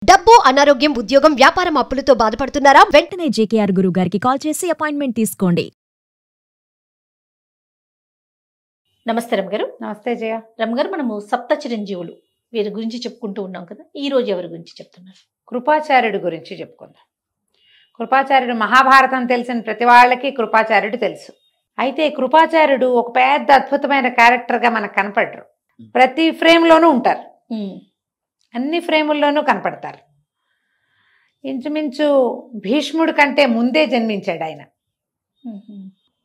డబ్బు, అనారోగ్యం, ఉద్యోగం, వ్యాపారం అప్పులతో బాధపడుతున్నారా? వెంటనే జేకేఆర్ గురువు గారికి కాల్ చేసి అపాయింట్మెంట్ తీసుకోండి. నమస్తే రమగారు. నమస్తే జయ. రమగారు, మనము సప్త చిరంజీవులు వీరి గురించి చెప్పుకుంటూ ఉన్నాం కదా, ఈ రోజు ఎవరి గురించి చెప్తున్నారు? కృపాచార్యుడి గురించి చెప్పుకుందాం. కృపాచార్యుడు మహాభారతం తెలిసిన ప్రతి వాళ్ళకి కృపాచార్యుడు తెలుసు. అయితే కృపాచార్యుడు ఒక పెద్ద అద్భుతమైన క్యారెక్టర్గా మనకు కనపడరు. ప్రతి ఫ్రేమ్లోనూ ఉంటారు, అన్ని ఫ్రేముల్లోనూ కనపడతారు. ఇంచుమించు భీష్ముడి కంటే ముందే జన్మించాడు ఆయన.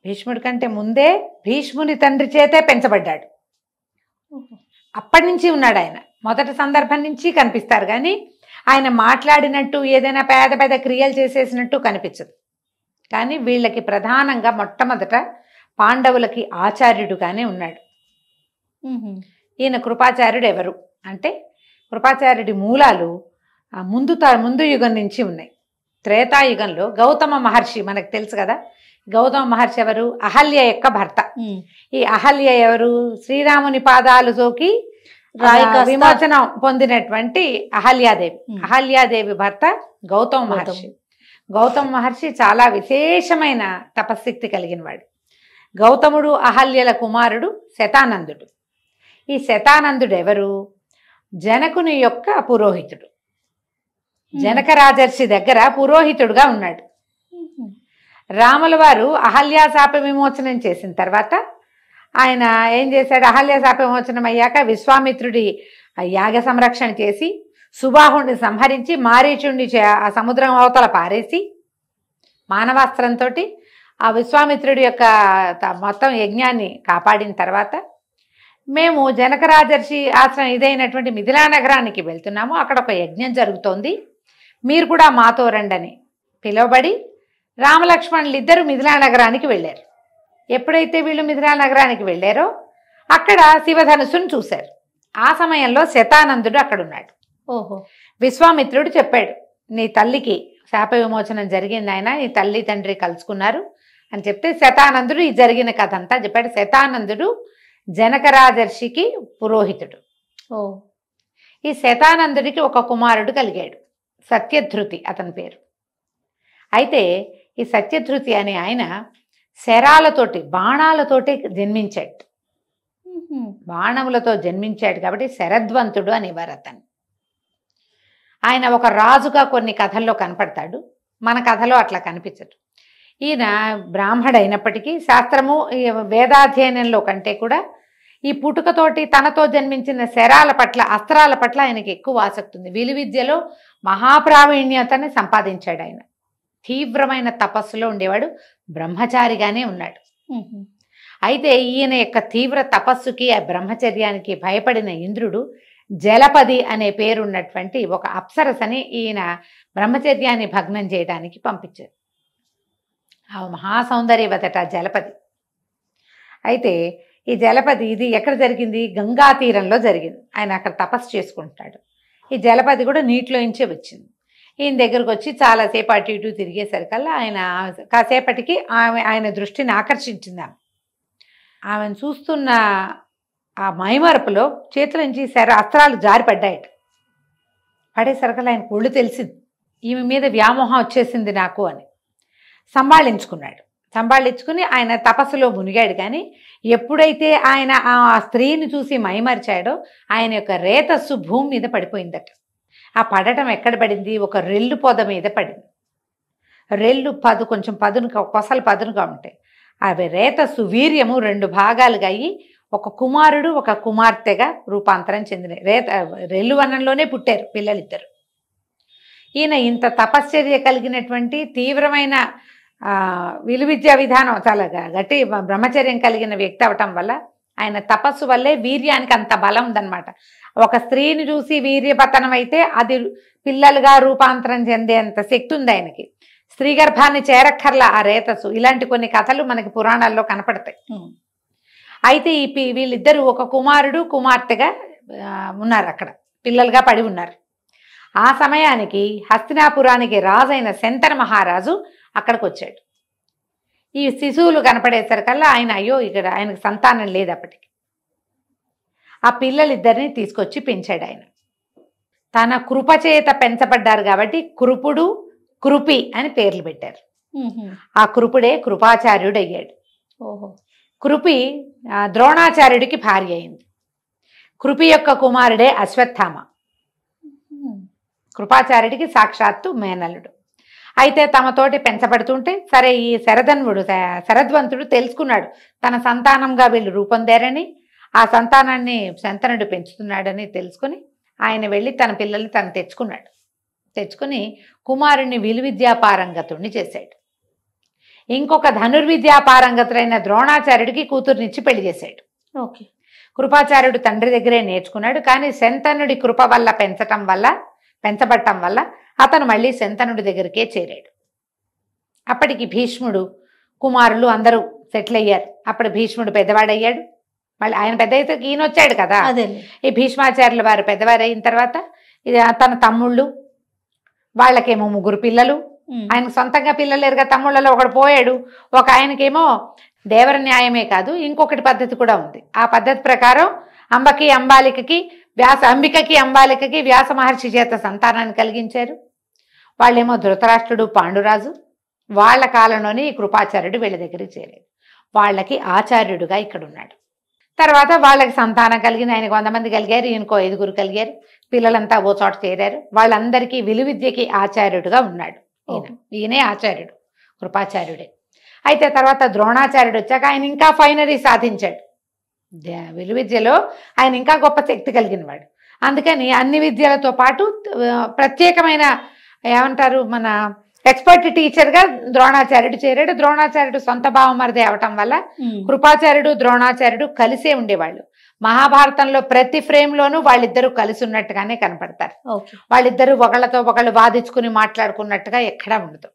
భీష్ముడి కంటే ముందే భీష్ముని తండ్రి చేతే పెంచబడ్డాడు. అప్పటి నుంచి ఉన్నాడు ఆయన. మొదటి సందర్భం నుంచి కనిపిస్తారు కానీ ఆయన మాట్లాడినట్టు ఏదైనా పెద్ద పెద్ద క్రియలు చేసేసినట్టు కనిపించదు. కానీ వీళ్ళకి ప్రధానంగా మొట్టమొదట పాండవులకి ఆచార్యుడుగానే ఉన్నాడు. ఈయన కృపాచార్యుడు ఎవరు అంటే, కృపాచార్యుడి మూలాలు ముందు యుగం నుంచి ఉన్నాయి. త్రేతాయుగంలో గౌతమ మహర్షి మనకు తెలుసు కదా. గౌతమ మహర్షి ఎవరు? అహల్య యొక్క భర్త. ఈ అహల్య ఎవరు? శ్రీరాముని పాదాలు సోకి విమోచనం పొందినటువంటి అహల్యాదేవి. అహల్యాదేవి భర్త గౌతమ మహర్షి. గౌతమ మహర్షి చాలా విశేషమైన తపశక్తి కలిగిన వాడు. గౌతముడు అహల్యల కుమారుడు శతానందుడు. ఈ శతానందుడు ఎవరు? జనకుని యొక్క పురోహితుడు. జనక రాజర్షి దగ్గర పురోహితుడుగా ఉన్నాడు. రాముల వారు అహల్యా శాప విమోచనం చేసిన తర్వాత ఆయన ఏం చేశాడు? అహల్య శాప విమోచనం అయ్యాక విశ్వామిత్రుడి యాగ సంరక్షణ చేసి సుబాహుడిని సంహరించి మారీచుడిని ఆ సముద్రం అవతల పారేసి మానవాస్త్రంతో ఆ విశ్వామిత్రుడి యొక్క మొత్తం యజ్ఞాన్ని కాపాడిన తర్వాత మేము జనక రాజర్షి ఆశ్రమం ఇదైనటువంటి మిథిలా నగరానికి వెళ్తున్నాము, అక్కడ ఒక యజ్ఞం జరుగుతోంది, మీరు కూడా మాతో రండని పిలువబడి రామలక్ష్మణులు ఇద్దరు మిథిలా నగరానికి వెళ్ళారు. ఎప్పుడైతే వీళ్ళు మిథిలా నగరానికి వెళ్ళారో అక్కడ శివధనుసును చూశారు. ఆ సమయంలో శతానందుడు అక్కడున్నాడు. విశ్వామిత్రుడు చెప్పాడు, నీ తల్లికి శాప విమోచనం జరిగింది, ఆయన నీ తల్లి తండ్రి కలుసుకున్నారు అని చెప్తే శతానందుడు ఈ జరిగిన కథ అంతా చెప్పాడు. శతానందుడు జనక రాజర్షికి పురోహితుడు. ఈ శతానందుడికి ఒక కుమారుడు కలిగాడు, సత్యధృతి అతని పేరు. అయితే ఈ సత్యధృతి అనే ఆయన శరాలతోటి బాణాలతోటి జన్మించాడు. బాణములతో జన్మించాడు కాబట్టి శరద్వంతుడు అనేవారు అతన్ని. ఆయన ఒక రాజుగా కొన్ని కథల్లో కనపడతాడు, మన కథలో అట్లా కనిపించడు. ఈయన బ్రాహ్మడు అయినప్పటికీ శాస్త్రము వేదాధ్యయనంలో కంటే కూడా ఈ పుట్టుకతోటి తనతో జన్మించిన శరాల పట్ల అస్త్రాల పట్ల ఆయనకి ఎక్కువ ఆసక్తి ఉంది. విలువిద్యలో మహాప్రావీణ్యతని సంపాదించాడు ఆయన. తీవ్రమైన తపస్సులో ఉండేవాడు, బ్రహ్మచారిగానే ఉన్నాడు. అయితే ఈయన యొక్క తీవ్ర తపస్సుకి ఆ బ్రహ్మచర్యానికి భయపడిన ఇంద్రుడు జలపది అనే పేరున్నటువంటి ఒక అప్సరసని ఈయన బ్రహ్మచర్యాన్ని భగ్నం చేయడానికి పంపించారు. ఆ మహాసౌందర్యవతట జలపది. అయితే ఈ జలపది ఇది ఎక్కడ జరిగింది? గంగా తీరంలో జరిగింది. ఆయన అక్కడ తపస్సు చేసుకుంటాడు. ఈ జలపది కూడా నీటిలో నుంచే వచ్చింది. ఈయన దగ్గరకు వచ్చి చాలాసేపు అటు ఇటు తిరిగేసరికల్లా ఆయన కాసేపటికి ఆయన దృష్టిని ఆకర్షించింది. ఆమెను చూస్తున్న ఆ మైమరపులో చేతుల నుంచి అస్త్రాలు జారిపడ్డాయట. పడేసరికల్లా ఆయన ఒళ్ళు తెలిసింది, ఈమె మీద వ్యామోహం వచ్చేసింది నాకు అని. సంభాళించుకుని ఆయన తపస్సులో మునిగాడు. కానీ ఎప్పుడైతే ఆయన ఆ స్త్రీని చూసి మైమరిచాడో ఆయన యొక్క రేతస్సు భూమి మీద పడిపోయిందట. ఆ పడటం ఎక్కడ పడింది? ఒక రెల్లు పొద మీద పడింది. రెల్లు కొంచెం కొసలు పదునుగా ఉంటాయి. అవి రేతస్సు వీర్యము 2 భాగాలుగా అయ్యి ఒక కుమారుడు ఒక కుమార్తెగా రూపాంతరం చెందినాయి. రెల్లు వనంలోనే పుట్టారు పిల్లలిద్దరు. ఈయన ఇంత తపశ్చర్య కలిగినటువంటి తీవ్రమైన విలువిద్యా విధానం చాలా గట్టి బ్రహ్మచర్యం కలిగిన వ్యక్తి అవటం వల్ల ఆయన తపస్సు వల్లే వీర్యానికి అంత బలం ఉందన్నమాట. ఒక స్త్రీని చూసి వీర్యపతనం అయితే అది పిల్లలుగా రూపాంతరం చెందేంత శక్తి ఉంది ఆయనకి. స్త్రీ గర్భాన్ని చేరక్కర్లా ఆ రేతస్సు. ఇలాంటి కొన్ని కథలు మనకి పురాణాల్లో కనపడతాయి. అయితే వీళ్ళిద్దరూ ఒక కుమారుడు కుమార్తెగా ఉన్నారు, అక్కడ పిల్లలుగా పడి ఉన్నారు. ఆ సమయానికి హస్తినాపురానికి రాజైన శంతన మహారాజు అక్కడికి వచ్చాడు. ఈ శిశువులు కనపడేసరికల్లా ఆయన అయ్యో ఇక్కడ ఆయనకు సంతానం లేదు అప్పటికి. ఆ పిల్లలిద్దరిని తీసుకొచ్చి పెంచాడు ఆయన. తన కృప చేత పెంచబడ్డారు కాబట్టి కృపుడు కృపి అని పేర్లు పెట్టారు. ఆ కృపుడే కృపాచార్యుడు అయ్యాడు. ఓహో. కృపి ద్రోణాచార్యుడికి భార్య అయింది. కృపి యొక్క కుమారుడే అశ్వత్థామ. కృపాచార్యుడికి సాక్షాత్తు మేనల్లుడు. అయితే తమతోటి పెంచబడుతుంటే సరే ఈ శరద్వంతుడు తెలుసుకున్నాడు తన సంతానంగా వీళ్ళు రూపొందారని, ఆ సంతానాన్ని శంతనుడు పెంచుతున్నాడని తెలుసుకుని ఆయన వెళ్ళి తన పిల్లల్ని తను తెచ్చుకుని కుమారుణ్ణి విలువిద్యాపారంగతుడిని చేశాడు. ఇంకొక ధనుర్విద్యాపారంగతుడైన ద్రోణాచార్యుడికి కూతురునిచ్చి పెళ్లి చేశాడు. ఓకే. కృపాచార్యుడు తండ్రి దగ్గరే నేర్చుకున్నాడు. కానీ శంతనుడి కృప వల్ల పెంచబడటం వల్ల అతను మళ్ళీ శంతనుడి దగ్గరికే చేరాడు. అప్పటికి భీష్ముడు కుమారులు అందరూ సెటిల్ అయ్యారు. అప్పుడు భీష్ముడు పెద్దవాడయ్యాడు. మళ్ళీ ఆయన పెద్ద అయితే ఈయన వచ్చాడు కదా. ఈ భీష్మాచార్యుల వారు పెద్దవారు అయిన తర్వాత ఇది తన తమ్ముళ్ళు, వాళ్ళకేమో 3 పిల్లలు. ఆయనకు సొంతంగా పిల్లలు లేరుగా, తమ్ముళ్ళలో ఒకడు పోయాడు. ఒక ఆయనకేమో దేవర న్యాయమే కాదు ఇంకొకటి పద్ధతి కూడా ఉంది. ఆ పద్ధతి ప్రకారం అంబికకి అంబాలికకి వ్యాస మహర్షి చేత సంతానాన్ని కలిగించారు. వాళ్ళేమో ధృతరాష్ట్రుడు, పాండురాజు. వాళ్ళ కాలంలోనే ఈ కృపాచార్యుడు వీళ్ళ దగ్గరికి చేరాడు. వాళ్ళకి ఆచార్యుడుగా ఇక్కడ ఉన్నాడు. తర్వాత వాళ్ళకి సంతానం కలిగింది. ఆయనకు 100 మంది కలిగారు, ఈయనకో 5 కలిగారు. పిల్లలంతా ఓ చోట చేరారు. వాళ్ళందరికీ విలువిద్యకి ఆచార్యుడుగా ఉన్నాడు. ఈయనే ఆచార్యుడు, కృపాచార్యుడే. అయితే తర్వాత ద్రోణాచార్యుడు వచ్చాక ఆయన ఇంకా ఫైనరీ సాధించాడు. విలువిద్యలో ఆయన ఇంకా గొప్ప శక్తి కలిగిన వాడు. అందుకని అన్ని విద్యలతో పాటు ప్రత్యేకమైన ఏమంటారు మన ఎక్స్పర్ట్ టీచర్గా ద్రోణాచార్యుడు చేరాడు. ద్రోణాచార్యుడు సొంత భావమరిది అవటం వల్ల కృపాచార్యుడు ద్రోణాచార్యుడు కలిసే ఉండేవాళ్ళు. మహాభారతంలో ప్రతి ఫ్రేమ్లోనూ వాళ్ళిద్దరూ కలిసి ఉన్నట్టుగానే కనపడతారు. వాళ్ళిద్దరూ ఒకళ్ళతో ఒకళ్ళు వాదించుకుని మాట్లాడుకున్నట్టుగా ఎక్కడా ఉండదు,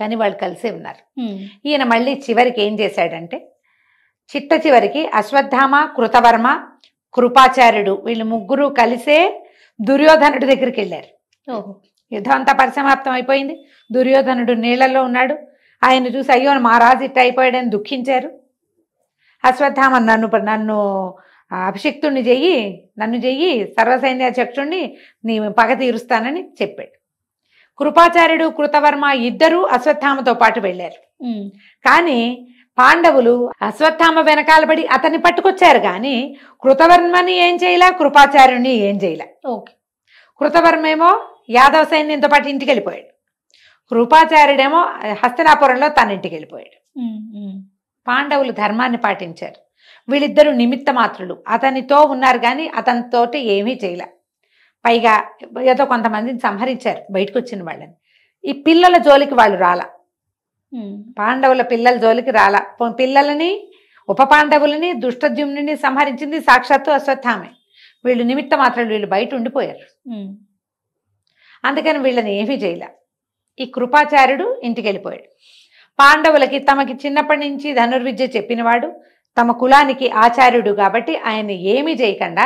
కానీ వాళ్ళు కలిసే ఉన్నారు. ఈయన మళ్ళీ చివరికి ఏం చేశాడంటే చివరికి అశ్వత్థామ, కృతవర్మ, కృపాచార్యుడు వీళ్ళు 3 కలిసే దుర్యోధనుడి దగ్గరికి వెళ్ళారు. యుద్ధం అంతా పరిసమాప్తం అయిపోయింది. దుర్యోధనుడు నీళ్లలో ఉన్నాడు. ఆయన చూసి అయ్యో మా రాజు ఇట్ట అయిపోయాడని దుఃఖించారు. అశ్వత్థామ నన్ను అభిషిక్తుణ్ణి నన్ను చెయ్యి సర్వసైన్యాధ్యక్షుణ్ణి నీ పగ తీరుస్తానని చెప్పాడు. కృపాచార్యుడు కృతవర్మ ఇద్దరూ అశ్వత్థామతో పాటు వెళ్ళారు. కానీ పాండవులు అశ్వత్థామ వెనకాలబడి అతన్ని పట్టుకొచ్చారు. కానీ కృతవర్మని ఏం చేయలే, కృపాచార్యుని ఏం చేయలే. కృతవర్మేమో యాదవ సైన్యంతో పాటు ఇంటికి వెళ్ళిపోయాడు. కృపాచార్యుడేమో హస్తినాపురంలో తన ఇంటికి వెళ్ళిపోయాడు. పాండవులు ధర్మాన్ని పాటించారు. వీళ్ళిద్దరూ నిమిత్త మాత్రులు. అతనితో ఉన్నారు కానీ అతనితోటి ఏమీ చేయలే. పైగా ఏదో కొంతమందిని సంహరించారు బయటకు వచ్చిన వాళ్ళని. ఈ పిల్లల జోలికి వాళ్ళు రాలా. పాండవుల పిల్లల జోలికి రాలా. పిల్లలని ఉప పాండవులని దుష్టద్యుమ్నుని సంహరించింది సాక్షాత్తు అశ్వత్థామే. వీళ్ళు నిమిత్త మాత్రాలు, వీళ్ళు బయట ఉండిపోయారు. అందుకని వీళ్ళని ఏమీ చేయలే. ఈ కృపాచార్యుడు ఇంటికి వెళ్ళిపోయాడు. పాండవులకి తమకి చిన్నప్పటి నుంచి ధనుర్విద్య చెప్పినవాడు, తమ కులానికి ఆచార్యుడు కాబట్టి ఆయన ఏమీ చేయకుండా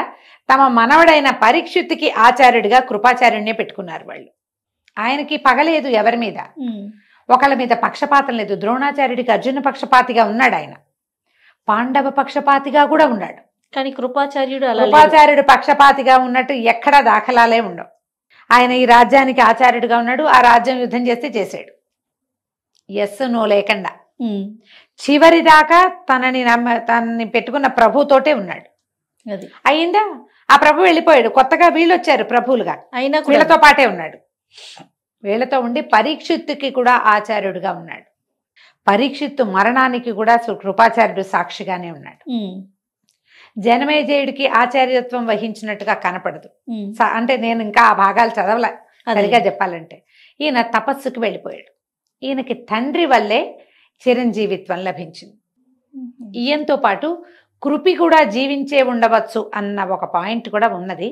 తమ మనవడైన పరీక్షిత్తుకి ఆచార్యుడిగా కృపాచార్యుడినే పెట్టుకున్నారు వాళ్ళు. ఆయనకి పగలేదు ఎవరి మీద, ఒకళ్ళ మీద పక్షపాతం లేదు. ద్రోణాచార్యుడికి అర్జున పక్షపాతిగా ఉన్నాడు, ఆయన పాండవ పక్షపాతిగా కూడా ఉన్నాడు. కానీ కృపాచార్యుడు పక్షపాతిగా ఉన్నట్టు ఎక్కడా దాఖలాలే ఉండవు. ఆయన ఈ రాజ్యానికి ఆచార్యుడిగా ఉన్నాడు. ఆ రాజ్యం యుద్ధం చేస్తే చేశాడు, ఎస్ నో లేకుండా. చివరి దాకా తనని పెట్టుకున్న ప్రభుతోటే ఉన్నాడు. అయిందా, ఆ ప్రభు వెళ్ళిపోయాడు. కొత్తగా వీళ్ళు వచ్చారు ప్రభువులుగా, అయినా వీళ్ళతో పాటే ఉన్నాడు. వీళ్ళతో ఉండి పరీక్షిత్తుకి కూడా ఆచార్యుడిగా ఉన్నాడు. పరీక్షిత్తు మరణానికి కూడా కృపాచార్యుడు సాక్షిగానే ఉన్నాడు. జనమేజయుడికి ఆచార్యత్వం వహించినట్టుగా కనపడదు. అంటే నేను ఇంకా ఆ భాగాలు చదవలే సరిగా చెప్పాలంటే. ఈయన తపస్సుకి వెళ్ళిపోయాడు. ఈయనకి తండ్రి వల్లే చిరంజీవిత్వం లభించింది. ఈయనతో పాటు కృపి కూడా జీవించే ఉండవచ్చు అన్న ఒక పాయింట్ కూడా ఉన్నది.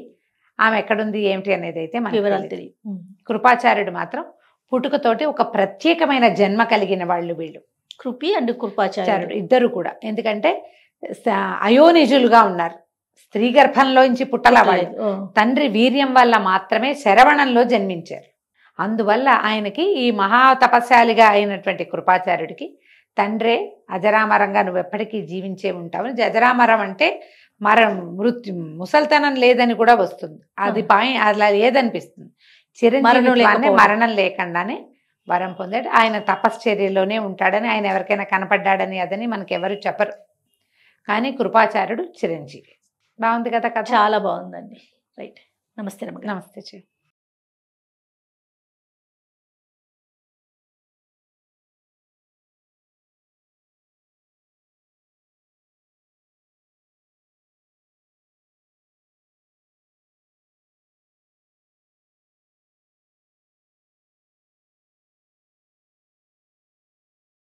ఆమె ఎక్కడుంది ఏమిటి అనేది అయితే వివరాలు తెలియదు. కృపాచార్యుడు మాత్రం పుట్టుకతోటి ఒక ప్రత్యేకమైన జన్మ కలిగిన వాళ్ళు వీళ్ళు, కృపి అండ్ కృపాచార్యుడు ఇద్దరు కూడా. ఎందుకంటే అయోనిజులుగా ఉన్నారు. స్త్రీ గర్భంలోంచి పుట్టల వాళ్ళు. తండ్రి వీర్యం వల్ల మాత్రమే శరవణంలో జన్మించారు. అందువల్ల ఆయనకి ఈ మహా తపస్శాలిగా అయినటువంటి కృపాచార్యుడికి తండ్రే అజరామరంగా నువ్వు ఎప్పటికీ జీవించే ఉంటావు. అజరామరం అంటే ముసల్తనం లేదని కూడా వస్తుంది. అది అలా ఏదనిపిస్తుంది. చిరంజీవి మరణం లేకుండానే వరం పొందాడు. ఆయన తపశ్చర్యలోనే ఉంటాడని, ఆయన ఎవరికైనా కనపడ్డాడని అదని మనకి ఎవరు చెప్పరు. కానీ కృపాచార్యుడు చిరంజీవి. బాగుంది కదా కథ? చాలా బాగుందండి. రైట్. నమస్తే. నమస్తే.